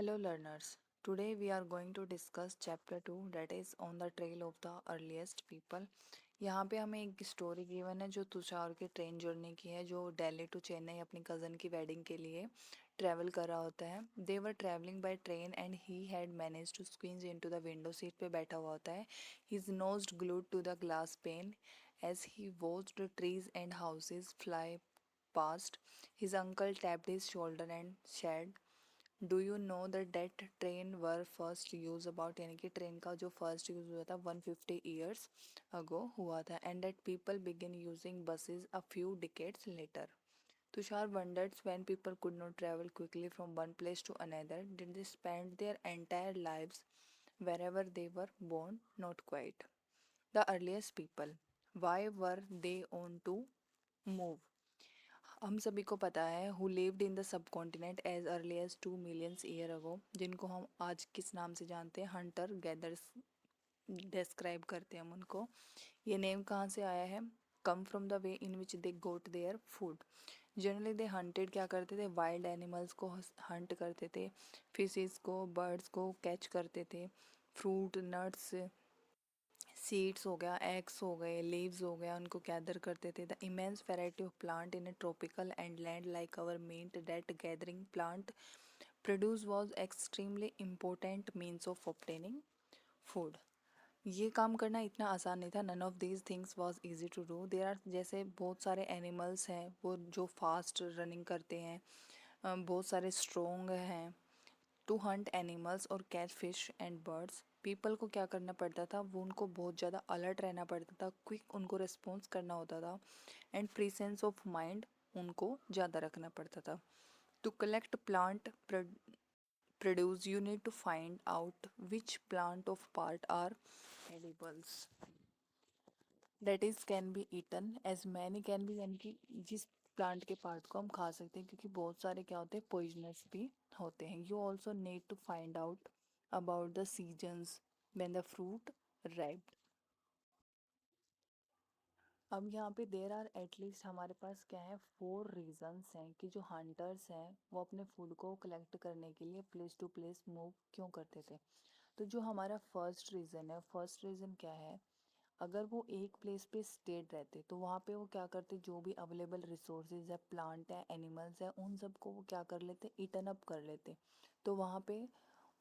Hello, learners. Today we are going to discuss chapter 2, that is on the trail of the earliest people. यहाँ पे हमें एक story given है जो तुषार के ट्रेन जर्नी की है, जो दिल्ली टू चेन्नई अपनी कज़न की वेडिंग के लिए ट्रैवल कर रहा होता है. They were travelling by train and he had managed to squeeze into the window seat पे बैठा हुआ होता है. His nose glued to the glass pane as he watched trees and houses fly past. His uncle tapped his shoulder and said, do you know that train were first use about, यानी कि train का जो first use हुआ था 150 years ago हुआ था, and that people begin using buses a few decades later. Tushar wonders when people could not travel quickly from one place to another. Did they spend their entire lives wherever they were born? Not quite. The earliest people. Why were they on to move? हम सभी को पता है who lived in the subcontinent as early as 2 millions year ago, जिनको हम आज किस नाम से जानते हैं, हंटर गैदर्स डिस्क्राइब करते हैं हम उनको. ये नेम कहाँ से आया है? Come from the way in which they got their food. Generally they hunted, क्या करते थे, वाइल्ड एनिमल्स को हंट करते थे, फिशेस को, बर्ड्स को कैच करते थे, फ्रूट, नट्स, सीड्स हो गया, एग्स हो गए, लीव्स हो गया, उनको गैदर करते थे. The immense variety of plant in a tropical and land like our meant that gathering plant produce was extremely important means of obtaining food. ये काम करना इतना आसान नहीं था. None of these things was easy to do. There are, जैसे बहुत सारे एनिमल्स हैं वो जो फास्ट रनिंग करते हैं, बहुत सारे स्ट्रोंग हैं. टू हंट एनिमल्स और catch fish and birds, people को क्या करना पड़ता था, वो उनको बहुत ज़्यादा अलर्ट रहना पड़ता था, क्विक उनको रिस्पॉन्स करना होता था, एंड प्रेजेंस ऑफ माइंड उनको ज़्यादा रखना पड़ता था. To collect plant produce you need to find out which plant of part are edibles, that is can be eaten as many can be, यानी कि जिस प्लांट के पार्ट को हम खा सकते हैं, क्योंकि बहुत सारे क्या होते हैं, पॉइजनस भी होते हैं. You also need to find out about the seasons when the fruit ripe. अब यहाँ पे देर आर एटलीस्ट, हमारे पास क्या है, 4 रीजन्स हैं कि जो हंटर्स हैं वो अपने फूड को कलेक्ट करने के लिए प्लेस टू प्लेस मूव क्यों करते थे. तो जो हमारा फर्स्ट रीज़न है, फर्स्ट रीज़न क्या है, अगर वो एक प्लेस पे स्टेड रहते तो वहाँ पे वो क्या करते, जो भी अवेलेबल रिसोर्सेज है, प्लांट है, एनिमल्स है, उन सबको वो क्या कर लेते, ईटन अप कर लेते. तो वहाँ पे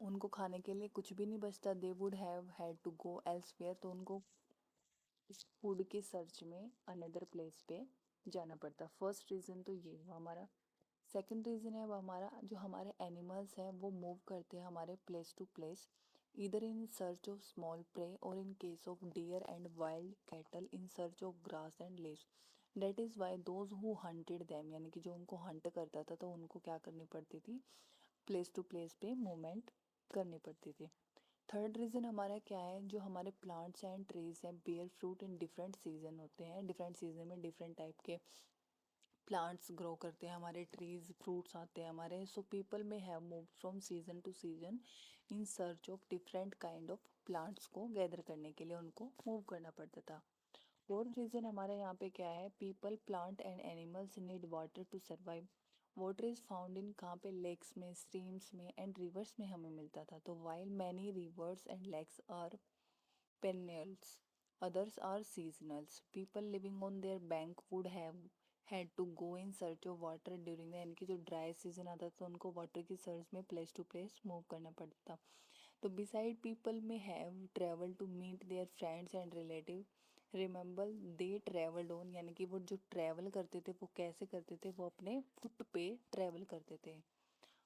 उनको खाने के लिए कुछ भी नहीं बचता. They would have had to go elsewhere, तो उनको इस फूड के सर्च में अनदर प्लेस पे जाना पड़ता. फर्स्ट रीज़न तो ये हुआ हमारा. सेकंड रीज़न है वो हमारा, जो हमारे एनिमल्स हैं वो मूव करते हैं हमारे प्लेस टू प्लेस, इधर in search of small prey और in case of deer and wild cattle in search of grass and leaves. That is why those who hunted them, यानी कि जो उनको हंट करता था तो उनको क्या करनी पड़ती थी, प्लेस टू प्लेस पे मूवमेंट करनी पड़ती थी. थर्ड रीज़न हमारा क्या है, जो हमारे प्लांट्स एंड ट्रीज हैं bear fruit in different season होते हैं, डिफरेंट सीजन में डिफरेंट टाइप के प्लांट्स ग्रो करते हैं, हमारे ट्रीज फ्रूट्स आते हैं हमारे. So people may have move from season to season in search of different kind of plants को गैदर करने के लिए उनको मूव करना पड़ता था. फोर्थ रीज़न हमारे यहाँ पे क्या है, people plant and animals need water to survive. Water is found in कहाँ पे, लेक्स में, स्ट्रीम्स में एंड रिवर्स में हमें मिलता था. तो while many rivers and lakes are perennials, others are seasonals. People living on their bank would have had to go in search of water during the, यानी कि जो ड्राई सीजन आता था तो उनको वाटर की सर्च में प्लेस टू प्लेस मूव करना पड़ता था. तो beside people may have travel to meet their friends and relative, remember they travelled on, यानी कि वो जो ट्रैवल करते थे वो कैसे करते थे, वो अपने फुट पे ट्रैवल करते थे.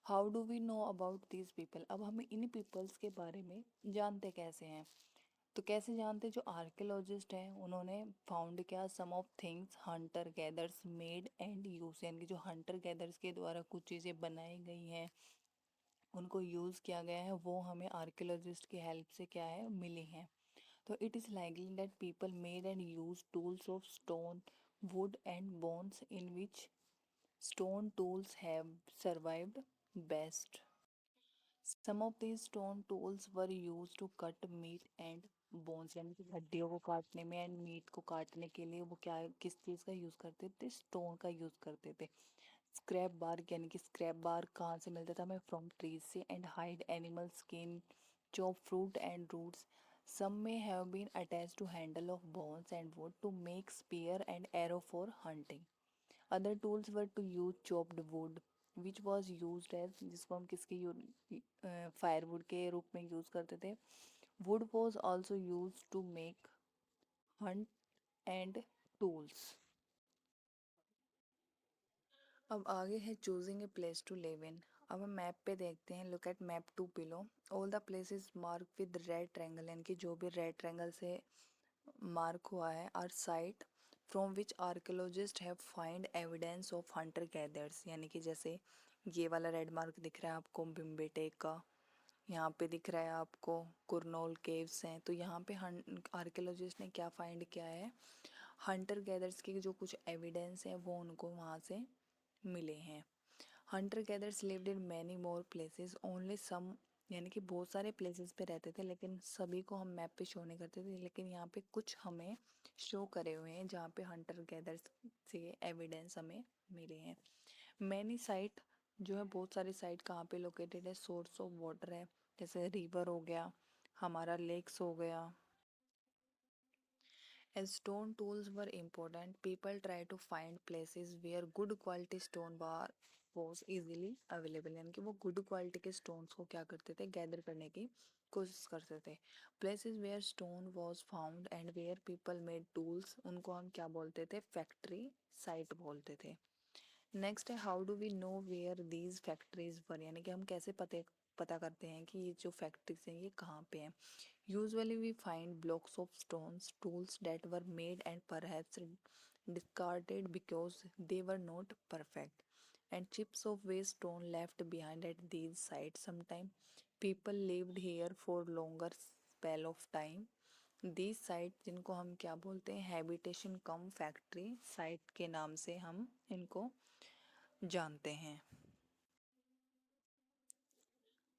How do we know about these people, अब हमें इन पीपल्स के बारे में जानते कैसे हैं. तो कैसे जानते, जो आर्कियोलॉजिस्ट हैं उन्होंने फाउंड किया, some of things hunter gathers made and use, यानी कि जो हंटर गैदर्स के द्वारा कुछ चीज़ें बनाई गई हैं, उनको यूज़ किया गया है, वो हमें आर्कियोलॉजिस्ट की हेल्प से क्या है, मिली हैं. तो it is likely that people made and use tools of stone, would and bones in which stone tools have survived best. Some of these stone tools were used to cut meat and bones, यानी कि हड्डियों को काटने में and meet को काटने के लिए वो क्या किस चीज़ का यूज़ करते थे, स्टोन का यूज़ करते थे. स्क्रैप बार यानी कि स्क्रैप बार कहाँ से मिलता था हमें? फ्रॉम ट्रीज से। And hide animal skin, chop fruit and roots, some may have been attached to handle of bones and wood to make spear and arrow for hunting. Other tools were to use chopped wood, which was used as, जिसको हम किसके firewood के रूप में use करते थे. Wood was also used to make hunt and tools. अब आगे है choosing a place to live in. अब हम मैप पे देखते हैं. Look at map to below. All the places mark with red triangle, यानी कि जो भी रेड ट्रायंगल से मार्क हुआ है, are site from which archaeologist have find evidence of hunter gathers. यानी कि जैसे ये वाला रेड मार्क दिख रहा है आपको भीमबेटका का, यहाँ पे दिख रहा है आपको कुरनोल केव्स हैं. तो यहाँ पे आर्कियोलॉजिस्ट ने क्या फाइंड किया है? हंटर गैदर्स के जो कुछ एविडेंस है वो उनको वहाँ से मिले हैं. Hunter gathers lived in many more places, only some, यानी कि बहुत सारे प्लेसेस पे रहते थे लेकिन सभी को हम मैप पे शो नहीं करते थे. लेकिन यहाँ पे कुछ हमें शो करे हुए हैं जहाँ पे हंटर गैदर्स से एविडेंस हमें मिले हैं. मैनी साइट जो है, बहुत सारी साइट कहाँ पे लोकेटेड है? सोर्स ऑफ वाटर है, जैसे रिवर हो गया, हमारा लेक्स हो गया. As stone tools were important, people tried to find places where good quality stone bar was easily available. यानी कि वो good quality के stones को क्या करते थे? गैदर करने की कोशिश करते थे. Places where stone was found and where people made tools, उनको हम क्या बोलते थे? फैक्ट्री साइट बोलते थे. नेक्स्ट है how do we know where these factories were, यानी कि हम कैसे पता करते हैं कि ये जो फैक्ट्रीज हैं ये कहाँ पे हैं. Usually we find blocks of stones, tools that were made and perhaps discarded because they were not perfect, and chips of waste stone left behind at these sites. Sometimes people lived here for longer spell of time. these sites जिनको हम क्या बोलते हैं? Habitation कम factory site के नाम से हम इनको जानते हैं.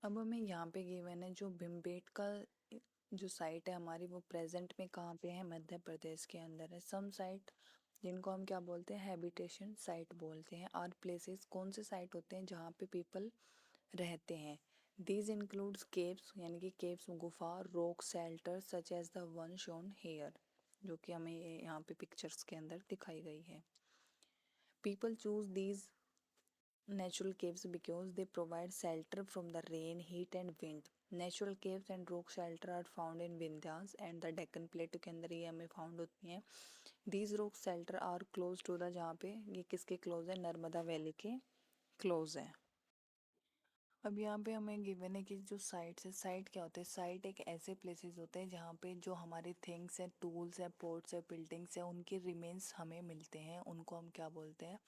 अब हमें यहाँ पे गिवन है जो भीमबेटका जो साइट है हमारी, वो प्रेजेंट में कहाँ पे है? मध्य प्रदेश के अंदर है. सम साइट जिनको हम क्या बोलते हैं? हैबिटेशन साइट बोलते हैं. और प्लेसेस कौन से साइट होते हैं जहाँ पे पीपल रहते हैं? दीज इंक्लूड्स केव्स, यानी कि केव्स गुफा, rock shelter such as the one shown here, जो कि हमें यहाँ पे पिक्चर्स के अंदर दिखाई गई है. People choose these natural caves because they provide shelter from the rain, heat and wind. Natural caves and rock shelter are found in Vindhyas and the Deccan Plateau के अंदर ये हमें फाउंड होती हैं. These rock shelter are close to the, जहाँ पे ये किसके क्लोज है? नर्मदा वैली के क्लोज है. अब यहाँ पे हमें गिवन है कि जो साइट्स है, साइट क्या होते हैं? साइट एक ऐसे प्लेसेस होते हैं जहाँ पे जो हमारे थिंग्स हैं, टूल्स हैं, पोर्ट्स हैं, बिल्डिंग्स हैं, उनके रिमेन्स हमें मिलते हैं. उनको हम क्या बोलते हैं?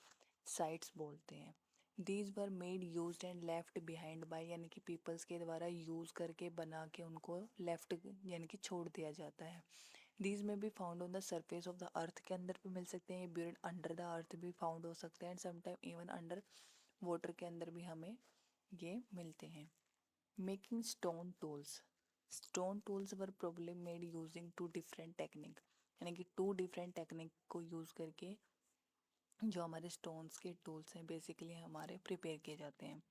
साइट्स बोलते हैं. These were made use and left behind by, यानी कि पीपल्स के द्वारा यूज करके बना के उनको लेफ्ट यानी कि छोड़ दिया जाता है. दीज में भी found on the surface of the earth, के अंदर भी मिल सकते हैं. ब्यूरिड अंडर द अर्थ भी फाउंड हो सकते हैं. And sometime even under water के अंदर भी हमें ये मिलते हैं. Making stone tools. Stone tools were probably made using two different technique, यानी कि टू डिफरेंट टेक्निक को यूज करके जो हमारे स्टोन्स के टूल्स हैं बेसिकली हमारे प्रिपेयर किए जाते हैं.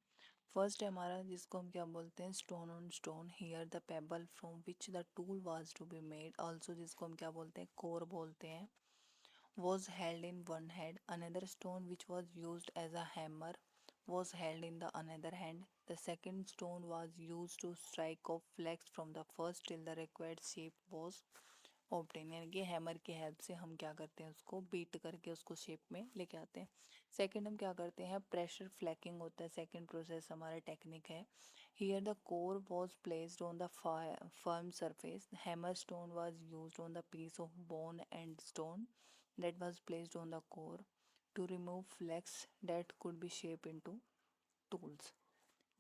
फर्स्ट है हमारा जिसको हम क्या बोलते हैं? Stone on stone. Here the pebble from which the tool was to be made, also जिसको हम क्या बोलते हैं? कोर बोलते हैं, was held in one hand. Another stone which was used as a hammer was held in the another hand. The second stone was used to strike off flax from the first till the required shape was obtained. यानी कि hammer की help से हम क्या करते हैं? उसको beat करके उसको शेप में लेके आते हैं. सेकंड हम क्या करते हैं? प्रेशर फ्लैकिंग होता है. सेकंड प्रोसेस हमारा टेक्निक है. Here the core was placed on the firm surface. Hammer stone was used on the piece of bone and stone that was placed on the core to remove flex that could be shaped into tools.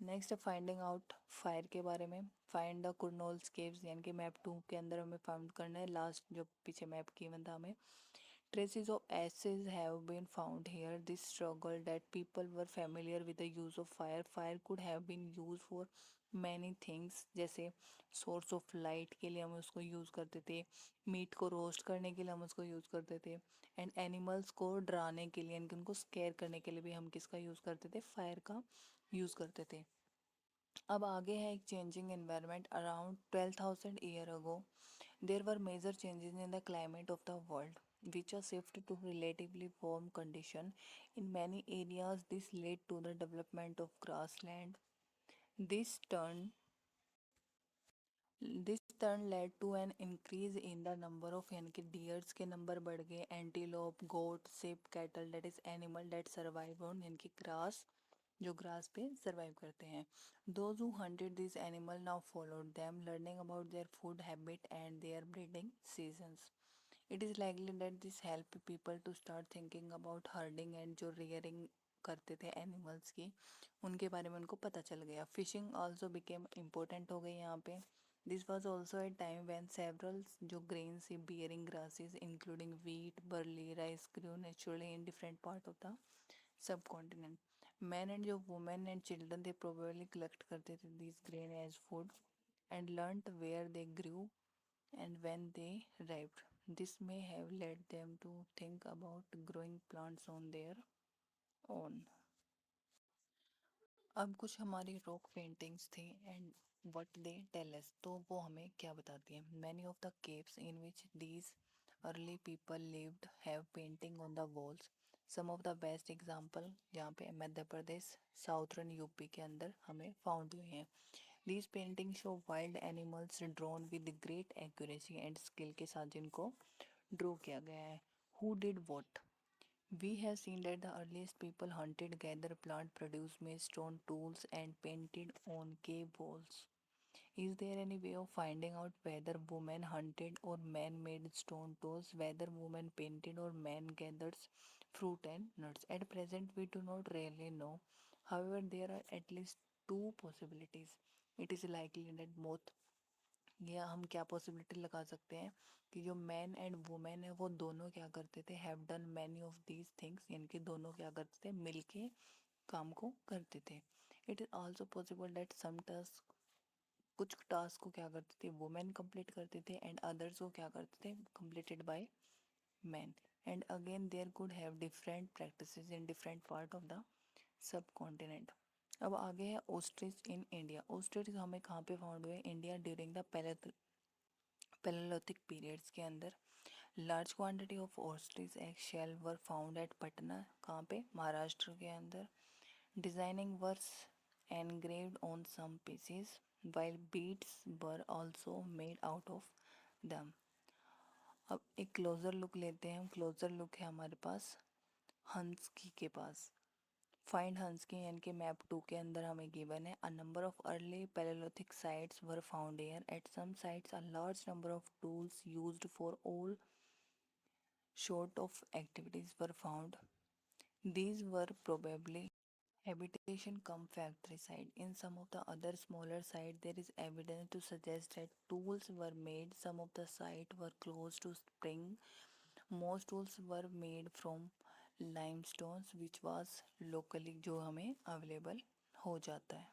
Next है finding out fire के बारे में. Find the कुरनोल्स caves, यानी कि map 2 के अंदर हमें find करना है. लास्ट जो पीछे मैप गिवन था हमें Traces of ashes have been found here. This struggle that people were familiar with the use of fire. Fire could have been used for many things, जैसे सोर्स ऑफ लाइट के लिए हम उसको use करते थे, meet को roast करने के लिए हम उसको यूज़ करते थे, एंड एनिमल्स को डराने के लिए, इनके उनको स्केयर करने के लिए भी हम किसका यूज़ करते थे, फायर का यूज़ करते थे। अब आगे है एक changing environment. Around 12,000 year ago there were major changes in the climate of the world, which a shift to relatively warm condition. In many areas, this led to the development of grassland. This turn this turn led to an increase in the number of यानी कि deers के number बढ़ गए, antelope, goat, sheep, cattle, that is animal that survive on यानी कि grass, जो grass पे survive करते हैं। Those who hunted these animals now followed them, learning about their food habit and their breeding seasons. It is likely that this helped people to start thinking about herding, and जो rearing करते थे animals की, उनके बारे में उनको पता चल गया। फिशिंग ऑल्सो बिकेम इम्पोर्टेंट हो गई यहाँ पे। This was also a time when several जो ग्रेन से bearing grasses including wheat, barley, rice grew naturally in different part of the subcontinent. Man and जो women and children they probably collect करते थे this grain as food and learned where they grew and when they arrived. This may have led them to think about growing plants on their own. अब कुछ हमारी rock paintings थी and what they tell us, तो वो हमें क्या बताती हैं। Many of the caves in which these early people lived have painting on the walls. Some of the best example यहाँ पे मध्य प्रदेश साउथर्न यूपी के अंदर हमें फाउंड हुई हैं। These paintings show wild animals drawn with great accuracy and skill के साथ जिनको ड्रॉ किया गया है। Who did what? We have seen that the earliest people hunted, gathered plant produce, made stone tools and painted on cave walls. Is there any way of finding out whether women hunted or men made stone tools, whether women painted or men gathered fruit and nuts? At present, we do not really know. However, there are at least two possibilities. It is likely that both, या हम क्या possibility लगा सकते हैं कि जो man and women है वो दोनों क्या करते थे, have done many of these things, यानी कि दोनों क्या करते थे, मिलके काम को करते थे। It is also possible that some task, कुछ टास्क को क्या करते थे वुमेन कंप्लीट करते थे एंड अदर्स को क्या करते थे completed by man. And again there could have different practices in different part of the subcontinent. अब आगे है ओस्ट्रिच इन इंडिया। ओस्ट्रिच हमें कहाँ पे फाउंड हुए, India during the palaeolithic periods के अंदर। Large quantity of ostrich egg shell were found at Patna, कहाँ पे, महाराष्ट्र के अंदर। Designing were engraved on some pieces while beads were also made out of them. अब एक क्लोजर लुक लेते हैं हम। क्लोजर लुक है हमारे पास हंसकी के पास। फाइंड हंसकी यानी कि मैप 2 के अंदर हमें गिवन है। A number of early palaeolithic sites were found here. At some sites a large number of tools used for all sort of activities were found. These were probably habitation cum factory site. In some of the other smaller sites, there is evidence to suggest that tools were made. Some of the sites were close to spring. Most tools were made from limestones, which was locally जो हमें available हो जाता है।